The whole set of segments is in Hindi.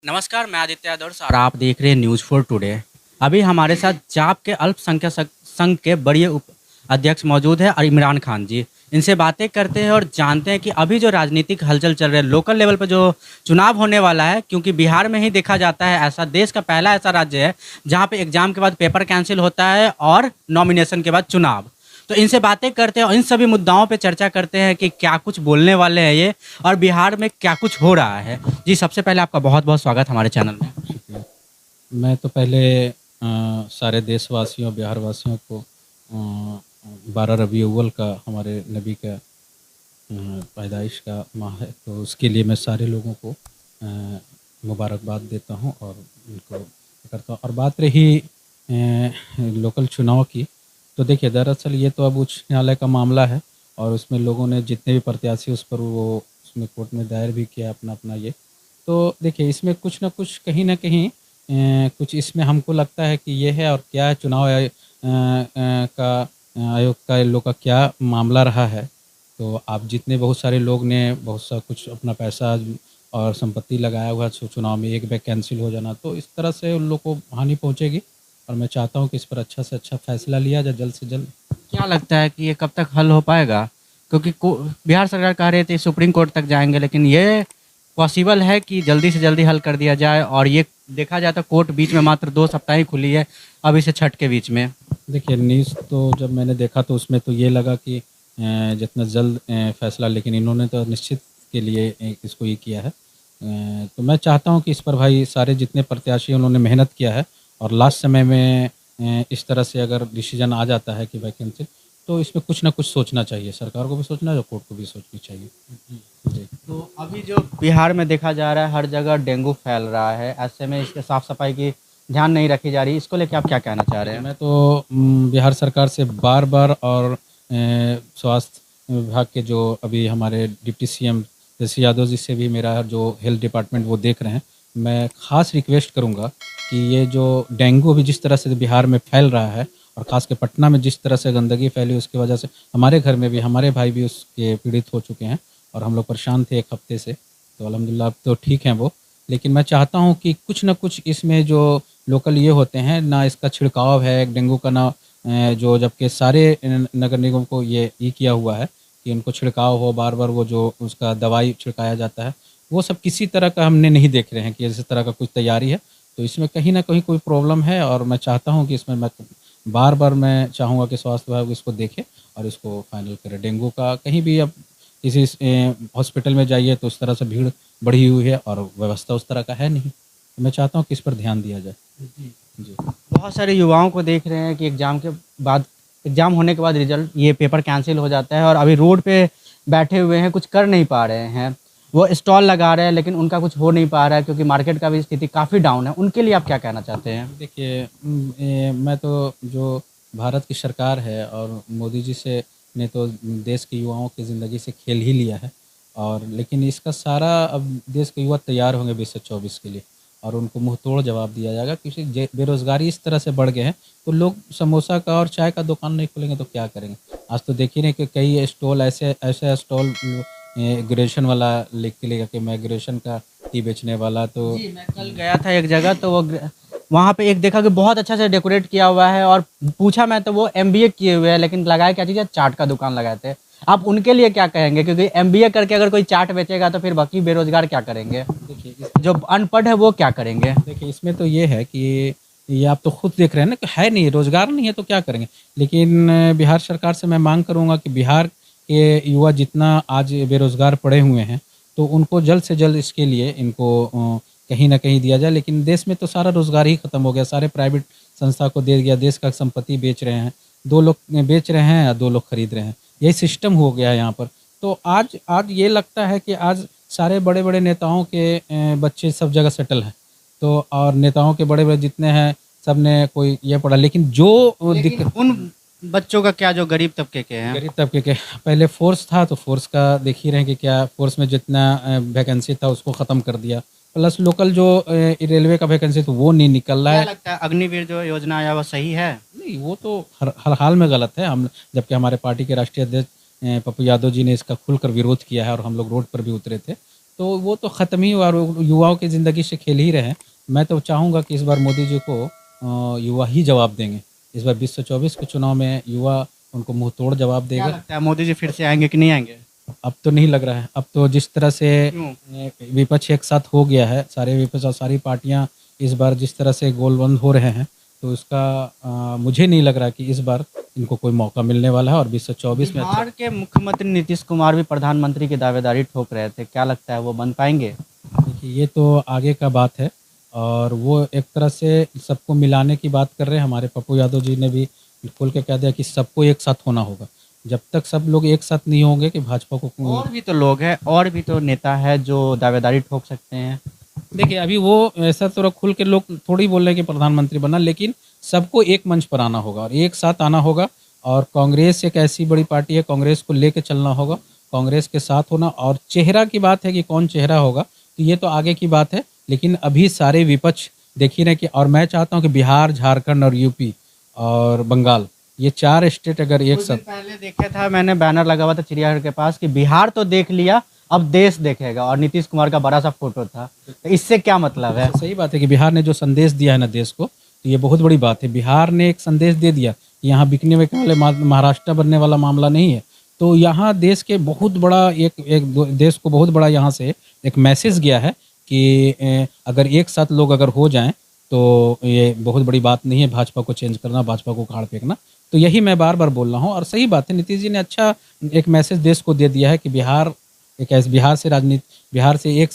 नमस्कार, मैं आदित्य आदर्श और आप देख रहे हैं न्यूज़ फॉर टुडे। अभी हमारे साथ जाप के अल्पसंख्यक संघ के बड़े अध्यक्ष मौजूद है और इमरान खान जी। इनसे बातें करते हैं और जानते हैं कि अभी जो राजनीतिक हलचल चल रहे हैं लोकल लेवल पर जो चुनाव होने वाला है, क्योंकि बिहार में ही देखा जाता है ऐसा देश का पहला ऐसा राज्य है जहाँ पे एग्जाम के बाद पेपर कैंसिल होता है और नॉमिनेशन के बाद चुनाव। तो इनसे बातें करते हैं और इन सभी मुद्दाओं पे चर्चा करते हैं कि क्या कुछ बोलने वाले हैं ये और बिहार में क्या कुछ हो रहा है। जी, सबसे पहले आपका बहुत बहुत स्वागत हमारे चैनल में। शुक्रिया। मैं तो पहले सारे देशवासियों बिहार वासियों को 12 रबी अव्वल का हमारे नबी का पैदाइश का माह है, तो उसके लिए मैं सारे लोगों को मुबारकबाद देता हूं और उनको करता हूं। और बात रही लोकल चुनाव की, तो देखिए दरअसल ये तो अब उच्च न्यायालय का मामला है और उसमें लोगों ने जितने भी प्रत्याशी उस पर वो उसमें कोर्ट में दायर भी किया अपना अपना ये। तो देखिए इसमें कुछ ना कुछ कहीं न कहीं कुछ इसमें हमको लगता है कि ये है और क्या है चुनाव का आयोग का इन लोग का क्या मामला रहा है। तो आप जितने बहुत सारे लोग ने बहुत सा कुछ अपना पैसा और संपत्ति लगाया हुआ है चुनाव में, एक बार कैंसिल हो जाना तो इस तरह से उन लोग को हानि पहुँचेगी और मैं चाहता हूँ कि इस पर अच्छा से अच्छा फैसला लिया जाए जल्द से जल्द। क्या लगता है कि ये कब तक हल हो पाएगा? क्योंकि बिहार सरकार कह रही थी सुप्रीम कोर्ट तक जाएंगे, लेकिन ये पॉसिबल है कि जल्दी से जल्दी हल कर दिया जाए? और ये देखा जाए तो कोर्ट बीच में मात्र 2 सप्ताह ही खुली है, अभी से छठ के बीच में। देखिए न्यूज़ तो जब मैंने देखा तो उसमें तो ये लगा कि जितना जल्द फैसला, लेकिन इन्होंने तो निश्चित के लिए इसको ये किया है। तो मैं चाहता हूँ कि इस पर भाई सारे जितने प्रत्याशी उन्होंने मेहनत किया है और लास्ट समय में इस तरह से अगर डिसीजन आ जाता है कि वैकेंसी, तो इसमें कुछ ना कुछ सोचना चाहिए, सरकार को भी सोचना है और कोर्ट को भी सोचनी चाहिए। जी। तो अभी जो बिहार में देखा जा रहा है हर जगह डेंगू फैल रहा है, ऐसे में इसके साफ सफाई की ध्यान नहीं रखी जा रही, इसको लेके आप क्या कहना चाह रहे हैं? मैं तो बिहार सरकार से बार-बार और स्वास्थ्य विभाग के जो अभी हमारे डिप्टी सीएम तेजस्वी यादव जी से भी मेरा जो हेल्थ डिपार्टमेंट वो देख रहे हैं, मैं ख़ास रिक्वेस्ट करूँगा कि ये जो डेंगू अभी जिस तरह से बिहार में फैल रहा है और ख़ास के पटना में जिस तरह से गंदगी फैली उसकी वजह से हमारे घर में भी हमारे भाई भी उसके पीड़ित हो चुके हैं और हम लोग परेशान थे 1 हफ्ते से। तो अल्हम्दुलिल्लाह अब तो ठीक हैं वो। लेकिन मैं चाहता हूँ कि कुछ न कुछ इसमें जो लोकल ये होते हैं ना, इसका छिड़काव है डेंगू का ना, जो जबकि सारे नगर निगम को ये किया हुआ है कि उनको छिड़काव हो, बार-बार वो जो उसका दवाई छिड़काया जाता है, वो सब किसी तरह का हमने नहीं देख रहे हैं कि इस तरह का कुछ तैयारी है। तो इसमें कहीं न कहीं कोई प्रॉब्लम है और मैं चाहता हूँ कि इसमें मैं बार-बार मैं चाहूँगा कि स्वास्थ्य विभाग इसको देखे और इसको फाइनल करे। डेंगू का कहीं भी अब किसी हॉस्पिटल में जाइए तो उस तरह से भीड़ बढ़ी हुई है और व्यवस्था उस तरह का है नहीं। तो मैं चाहता हूँ कि इस पर ध्यान दिया जाए। जी। बहुत सारे युवाओं को देख रहे हैं कि एग्ज़ाम होने के बाद रिजल्ट ये पेपर कैंसिल हो जाता है और अभी रोड पे बैठे हुए हैं, कुछ कर नहीं पा रहे हैं। वो स्टॉल लगा रहे हैं लेकिन उनका कुछ हो नहीं पा रहा है क्योंकि मार्केट का भी स्थिति काफ़ी डाउन है। उनके लिए आप क्या कहना चाहते हैं? देखिए मैं तो जो भारत की सरकार है और मोदी जी से ने तो देश के युवाओं की ज़िंदगी से खेल ही लिया है और लेकिन इसका सारा अब देश के युवा तैयार होंगे 20 से 24 के लिए और उनको मुँह तोड़ जवाब दिया जाएगा क्योंकि बेरोज़गारी इस तरह से बढ़ गए हैं तो लोग समोसा का और चाय का दुकान नहीं खोलेंगे तो क्या करेंगे। आज तो देख ही रहे कि कई स्टॉल ऐसे ऐसे स्टॉल ग्रेजुएशन वाला लिख के लेगा कि मैं ग्रेजुएशन का टी बेचने वाला। तो जी, मैं कल गया था एक जगह तो वहाँ पे एक देखा कि बहुत अच्छा से डेकोरेट किया हुआ है और पूछा मैं तो वो एमबीए किए हुए हैं, लेकिन लगाया क्या चीज़ है, चाट का दुकान लगाए थे। आप उनके लिए क्या कहेंगे? क्योंकि एमबीए करके अगर कोई चाट बेचेगा तो फिर बाकी बेरोजगार क्या करेंगे? देखिए जो अनपढ़ है वो क्या करेंगे? देखिए इसमें तो ये है कि ये आप तो खुद देख रहे हैं ना कि है नहीं, रोज़गार नहीं है तो क्या करेंगे। लेकिन बिहार सरकार से मैं मांग करूँगा कि बिहार के युवा जितना आज बेरोज़गार पड़े हुए हैं तो उनको जल्द से जल्द इसके लिए इनको कहीं न कहीं दिया जाए। लेकिन देश में तो सारा रोज़गार ही ख़त्म हो गया, सारे प्राइवेट संस्था को दे दिया, देश का संपत्ति बेच रहे हैं। 2 लोग बेच रहे हैं या 2 लोग खरीद रहे हैं, यही सिस्टम हो गया है यहाँ पर। तो आज आज ये लगता है कि आज सारे बड़े-बड़े नेताओं के बच्चे सब जगह सेटल हैं। तो और नेताओं के बड़े-बड़े जितने हैं सब ने कोई ये पढ़ा, लेकिन जो लेकिन उन बच्चों का क्या जो गरीब तबके के हैं? गरीब तबके के पहले फोर्स था तो फोर्स का देख ही रहे हैं कि क्या फोर्स में जितना वैकेंसी था उसको ख़त्म कर दिया, प्लस लोकल जो रेलवे का वैकेंसी तो वो नहीं निकल रहा क्या है। लगता है अग्निवीर जो योजना आया वो सही है? नहीं वो तो हर हाल में गलत है। हम जबकि हमारे पार्टी के राष्ट्रीय अध्यक्ष पप्पू यादव जी ने इसका खुलकर विरोध किया है और हम लोग रोड पर भी उतरे थे। तो वो तो ख़त्म ही हुआ और वो युवाओं की ज़िंदगी से खेल ही रहे हैं। मैं तो चाहूँगा कि इस बार मोदी जी को युवा ही जवाब देंगे। इस बार 2024 के चुनाव में युवा उनको मुँह तोड़ जवाब क्या देगा। लगता है मोदी जी फिर से आएंगे कि नहीं आएंगे? अब तो नहीं लग रहा है। अब तो जिस तरह से विपक्ष एक साथ हो गया है, सारे विपक्ष और सारी पार्टियां इस बार जिस तरह से गोलबंद हो रहे हैं, तो इसका मुझे नहीं लग रहा कि इस बार इनको कोई मौका मिलने वाला है और 2024 में बिहार के मुख्यमंत्री नीतीश कुमार भी प्रधानमंत्री की दावेदारी ठोक रहे थे, क्या लगता है वो बन पाएंगे? देखिए ये तो आगे का बात है और वो एक तरह से सबको मिलाने की बात कर रहे हैं। हमारे पप्पू यादव जी ने भी खोल के कह दिया कि सबको एक साथ होना होगा। जब तक सब लोग एक साथ नहीं होंगे कि भाजपा को और भी तो लोग हैं, और भी तो नेता है जो दावेदारी ठोक सकते हैं। देखिए अभी वो ऐसा थोड़ा खुल के लोग थोड़ी बोल रहे हैं कि प्रधानमंत्री बनना, लेकिन सबको एक मंच पर आना होगा और एक साथ आना होगा। और कांग्रेस एक ऐसी बड़ी पार्टी है, कांग्रेस को लेके चलना होगा, कांग्रेस के साथ होना। और चेहरा की बात है कि कौन चेहरा होगा, तो ये तो आगे की बात है, लेकिन अभी सारे विपक्ष देखिए ना कि और मैं चाहता हूँ कि बिहार, झारखंड और यूपी और बंगाल ये 4 स्टेट अगर एक कुछ दिन साथ पहले देखा था मैंने, बैनर लगा हुआ था चिड़ियाघर के पास कि बिहार तो देख लिया, अब देश देखेगा, और नीतीश कुमार का बड़ा सा फोटो था। तो इससे क्या मतलब है? सही बात है कि बिहार ने जो संदेश दिया है ना देश को, तो ये बहुत बड़ी बात है। बिहार ने एक संदेश दे दिया कि यहाँ बिकने में वाले महाराष्ट्र बनने वाला मामला नहीं है। तो यहाँ देश के बहुत बड़ा देश को बहुत बड़ा यहाँ से एक मैसेज गया है कि अगर एक साथ लोग अगर हो जाएं तो ये बहुत बड़ी बात नहीं है भाजपा को चेंज करना, भाजपा को उखाड़ फेंकना। तो यही मैं बार बार बोल रहा हूँ और सही बात है, नीतीश जी ने अच्छा एक मैसेज देश को दे दिया है कि बिहार एक ऐसे बिहार से एक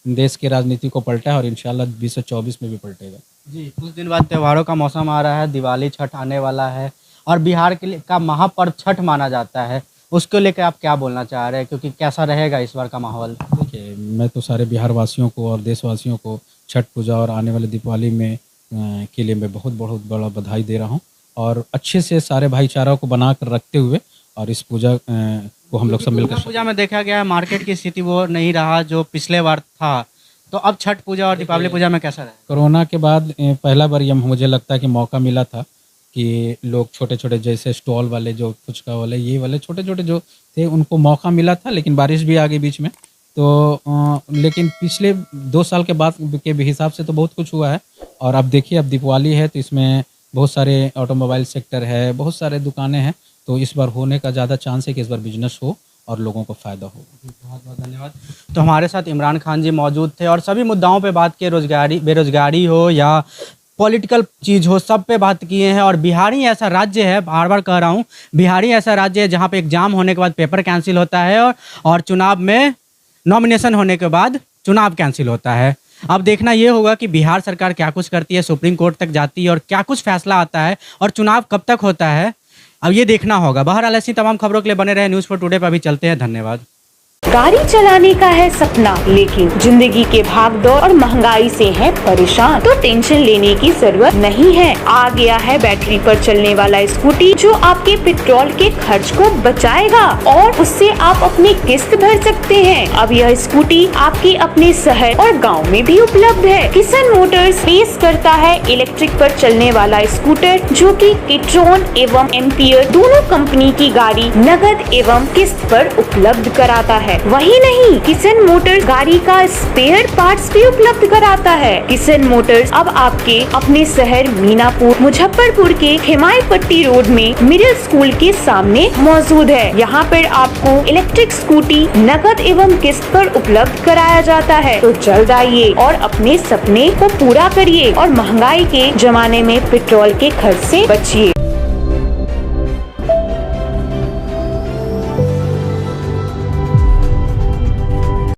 देश की राजनीति को पलटा है और इंशाल्लाह 2024 में भी पलटेगा। जी, कुछ दिन बाद त्योहारों का मौसम आ रहा है, दिवाली, छठ आने वाला है और बिहार के लिए का महापर्व छठ माना जाता है। उसको लेकर आप क्या बोलना चाह रहे हैं, क्योंकि कैसा रहेगा इस बार का माहौल? देखिए मैं तो सारे बिहार वासियों को और देशवासियों को छठ पूजा और आने वाले दीपावली में के लिए मैं बहुत बहुत बड़ा बधाई दे रहा हूँ और अच्छे से सारे भाईचारा को बना कर रखते हुए और इस पूजा को हम लोग सब मिलकर पूजा में देखा गया है मार्केट की स्थिति वो नहीं रहा जो पिछले बार था, तो अब छठ पूजा और दीपावली पूजा में कैसा रहा? कोरोना के बाद पहला बार ये मुझे लगता है कि मौका मिला था कि लोग छोटे छोटे जैसे स्टॉल वाले, जो फुचका वाले, ये वाले छोटे छोटे जो थे उनको मौका मिला था, लेकिन बारिश भी आ गई बीच में। तो लेकिन पिछले 2 साल के बाद के हिसाब से तो बहुत कुछ हुआ है। और अब देखिए अब दीपावली है तो इसमें बहुत सारे ऑटोमोबाइल सेक्टर है, बहुत सारे दुकानें हैं, तो इस बार होने का ज़्यादा चांस है कि इस बार बिजनेस हो और लोगों को फ़ायदा हो। बहुत बहुत धन्यवाद। तो हमारे साथ इमरान खान जी मौजूद थे और सभी मुद्दाओं पे बात किए, रोजगारी, बेरोजगारी हो या पॉलिटिकल चीज़ हो, सब पे बात किए हैं। और बिहार ही ऐसा राज्य है, बार बार कह रहा हूँ, बिहार ही ऐसा राज्य है जहाँ पे एग्जाम होने के बाद पेपर कैंसिल होता है और चुनाव में नॉमिनेशन होने के बाद चुनाव कैंसिल होता है। अब देखना ये होगा कि बिहार सरकार क्या कुछ करती है, सुप्रीम कोर्ट तक जाती है और क्या कुछ फैसला आता है और चुनाव कब तक होता है, अब ये देखना होगा। बहरहाल ऐसी तमाम खबरों के लिए बने रहे न्यूज़ फॉर टुडे पर। अभी चलते हैं, धन्यवाद। गाड़ी चलाने का है सपना, लेकिन जिंदगी के भागदौड़ और महंगाई से है परेशान, तो टेंशन लेने की जरूरत नहीं है। आ गया है बैटरी पर चलने वाला स्कूटी जो आपके पेट्रोल के खर्च को बचाएगा और उससे आप अपनी किस्त भर सकते हैं। अब यह स्कूटी आपके अपने शहर और गांव में भी उपलब्ध है। किसन मोटर्स पेश करता है इलेक्ट्रिक पर चलने वाला स्कूटर जो कि कीट्रॉन एवं एम्पियर दोनों कंपनी की गाड़ी नगद एवं किस्त पर उपलब्ध कराता है। वही नहीं, किसन मोटर्स गाड़ी का स्पेयर पार्ट्स भी उपलब्ध कराता है। किसन मोटर्स अब आपके अपने शहर मीनापुर, मुजफ्फरपुर के हिमायतपट्टी रोड में मिडिल स्कूल के सामने मौजूद है। यहाँ पर आपको इलेक्ट्रिक स्कूटी नगद एवं किस्त पर उपलब्ध कराया जाता है। तो जल्द आइए और अपने सपने को पूरा करिए और महंगाई के जमाने में पेट्रोल के खर्च से बचिए।